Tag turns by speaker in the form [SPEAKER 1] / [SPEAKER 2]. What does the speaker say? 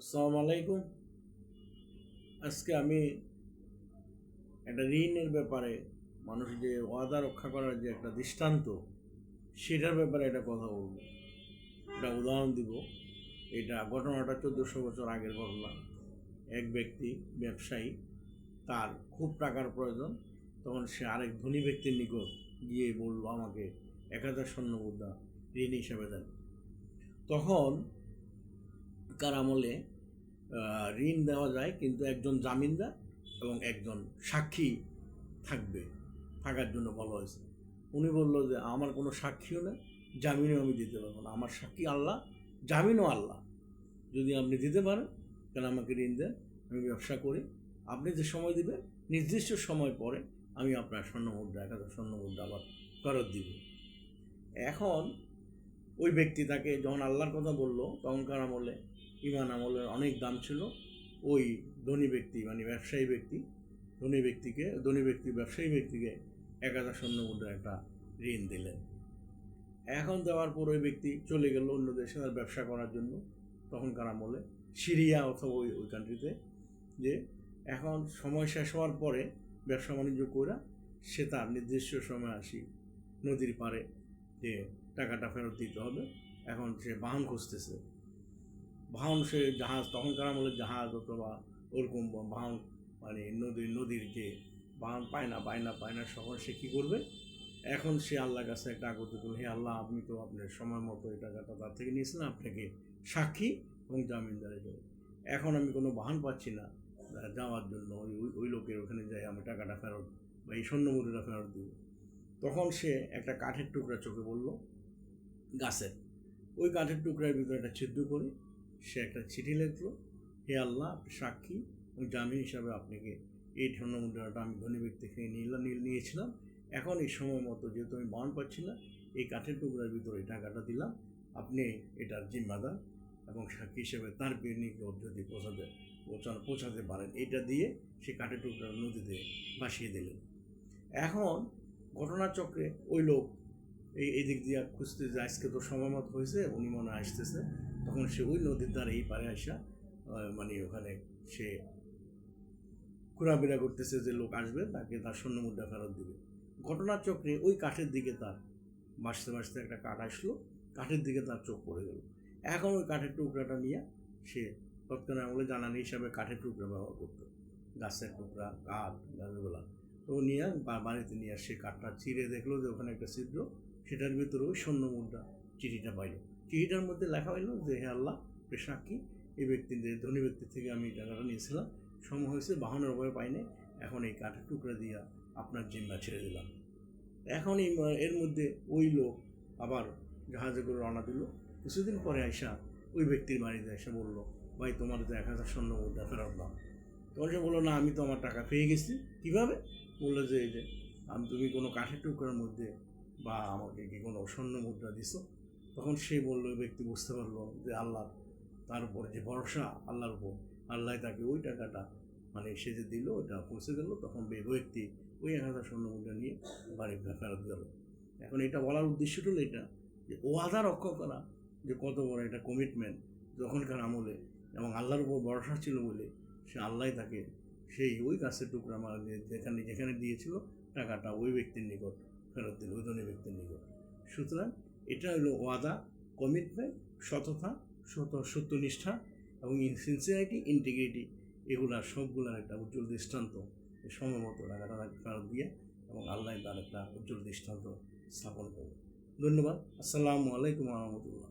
[SPEAKER 1] আসসালামু আলাইকুম। আজকে আমি একটা ঋণের ব্যাপারে মানুষ যে ওয়াদা রক্ষা করার যে একটা দৃষ্টান্ত সেটার ব্যাপারে একটা কথা বলবো, একটা উদাহরণ দিব। এটা ঘটনাটা 1400 বছর আগের ঘটনা। এক ব্যক্তি ব্যবসায়ী, তার খুব টাকার প্রয়োজন। তখন সে আরেক ধনী ব্যক্তির নিকট গিয়ে বলল, আমাকে 1000 স্বর্ণ মুদ্রা ঋণ হিসাবে দেন। তখন কার আমলে ঋণ দেওয়া যায়, কিন্তু একজন জামিনদার এবং একজন সাক্ষী থাকার জন্য বলা হয়েছে। উনি বলল যে আমার কোনো সাক্ষীও নেই, জামিনও আমি দিতে পারবো না। আমার সাক্ষী আল্লাহ, জামিনও আল্লাহ। যদি আপনি দিতে পারেন তাহলে আমাকে ঋণ দেন, আমি ব্যবসা করি। আপনি যে সময় দিবেন নির্দিষ্ট সময় পরে আমি আপনার স্বর্ণমুদ্রা 1000 স্বর্ণমুদ্রা আবার ফেরত দিব। এখন ওই ব্যক্তি তাকে যখন আল্লাহর কথা বলল, তখনকার আমলে ইমান আমলের অনেক দাম ছিল। ওই ধনী ব্যক্তি মানে ব্যবসায়ী ব্যক্তি ব্যবসায়ী ব্যক্তিকে 1000 স্বর্ণমুদ্রা একটা ঋণ দিলেন। এখন দেওয়ার পর ওই ব্যক্তি চলে গেল অন্য দেশে তার ব্যবসা করার জন্য। তখনকার আমলে সিরিয়া অথবা ওই কান্ট্রিতে, যে এখন সময় শেষ হওয়ার পরে ব্যবসা বাণিজ্য করে সে তার নির্দিষ্ট সময় আসি নদীর পাড়ে যে টাকাটা ফেরত দিতে হবে। এখন সে বাহন খুঁজতেছে, সে জাহাজ, তখনকার আমলে জাহাজ অথবা ওরকম বাহন মানে নদীর যে বাহন পায় না তখন সে কী করবে? এখন সে আল্লাহর কাছে একটা আগত করল, হে আল্লাহ, আপনি তো আপনার সময় মতো এই টাকাটা তার থেকে নিয়েছিলেন, আপনাকে সাক্ষী এবং জামিনদারে দেবো। এখন আমি কোনো বাহন পাচ্ছি না যাওয়ার জন্য, ওই লোকের ওখানে যাই আমি টাকাটা ফেরত বা এই স্বর্ণমুদ্রাটা ফেরত দিব। তখন সে একটা কাঠের টুকরা চোখে বলল, গাছের ওই কাঠের টুকরার ভিতরে একটা ছিদ্র করে সে একটা চিঠি লিখল, হে আল্লাহ, সাক্ষী এবং জামিন হিসাবে আপনাকে এই স্বর্ণমুদ্রাটা আমি ধনী ব্যক্তি থেকে নিয়েছিলাম। এখন এই সময় মতো যেহেতু আমি বাহন পাচ্ছি না, এই কাঠের টুকরার ভিতরে এই টাকাটা দিলাম, আপনি এটার জিম্মাদার এবং সাক্ষী হিসেবে তার নিকট যদি পৌঁছাতে পারেন, এটা দিয়ে সে কাঠের টুকরা নদীতে ভাসিয়ে দিলেন। এখন ঘটনাচক্রে ওই লোক এই দিক দিয়ে খুঁজতে যে আজকে তো সময় মতো হয়েছে, উনি মনে আসতেছে, তখন সে ওই নদীর দ্বারা এই পারে আসা মানে ওখানে সে ঘোরাফেরা করতেছে যে লোক আসবে তাকে তার স্বর্ণমুদ্রা ফেরত দিবে। ঘটনাচক্রে ওই কাঠের দিকে তার ভাসতে একটা কাঠ আসলো, কাঠের দিকে তার চোখ পড়ে গেল। এখন ওই কাঠের টুকরাটা নিয়ে সে তৎক্ষণাৎ আমলে জ্বালানি হিসাবে কাঠের টুকরা ব্যবহার করতো, গাছের টুকরা, কাঠ, গাছগুলা। তো নিয়ে বাড়িতে নিয়ে সে কাঠটা চিরে দেখলো যে ওখানে একটা ছিদ্র, সেটার ভিতরে ওই স্বর্ণমুদ্রা চিঠিটা পাইল। চিঠিটার মধ্যে লেখা হইলো যে, হে আল্লাহ, সাক্ষী, এই ধনী ব্যক্তির থেকে আমি টাকাটা নিয়েছিলাম, সময় হয়েছে, বাহনের অভাবে পাইনি, এখন এই কাঠের টুকরা দিয়া আপনার জিম্মা ছেড়ে দিলাম। এখন এর মধ্যে ওই লোক আবার জাহাজে করে রওনা দিল। কিছুদিন পরে আইসা ওই ব্যক্তির বাড়িতে এসে বলল, ভাই, তোমার যে 1000 স্বর্ণমুদ্রা ফেরত দাও। তখন সে বললো, না, আমি তো আমার টাকা পেয়ে গেছি। কীভাবে? বললো যে, এই যে তুমি কোনো কাঠের টুকরার মধ্যে বা আমাকে কি কোনো স্বর্ণমুদ্রা দিছো? তখন সে বললো, ব্যক্তি বুঝতে পারলো যে আল্লাহ, তার উপর যে ভরসা আল্লাহর উপর, আল্লাহ তাকে ওই টাকাটা মানে সে যে দিল ওটা পৌঁছে দিল। তখন ব্যক্তি ওই 1000 স্বর্ণমুদ্রা নিয়ে বাড়িতে ফেরত গেল। এখন এটা বলার উদ্দেশ্যটা হলো এটা, যে ওয়াদা রক্ষা করা যে কত বড় এটা কমিটমেন্ট যখনকার আমলে, এবং আল্লাহর উপর ভরসা ছিল বলে সে আল্লাহ তাকে সেই ওই গাছের টুকরা যেখানে দিয়েছিল টাকাটা ওই ব্যক্তির নিকট ফেরত দিল, ওই ধনী ব্যক্তির নিকট। সুতরাং এটা হলো ওয়াদা, কমিটমেন্ট, সততা, সত্যনিষ্ঠা এবং সিনসিয়ারিটি, ইন্টিগ্রিটি, এগুলার সবগুলার একটা উজ্জ্বল দৃষ্টান্ত সময় মতো টাকাটা ফেরত দিয়ে এবং আল্লাহ তার একটা উজ্জ্বল দৃষ্টান্ত স্থাপন করবে। ধন্যবাদ। আসসালামু আলাইকুম রহমতুল্লাহ।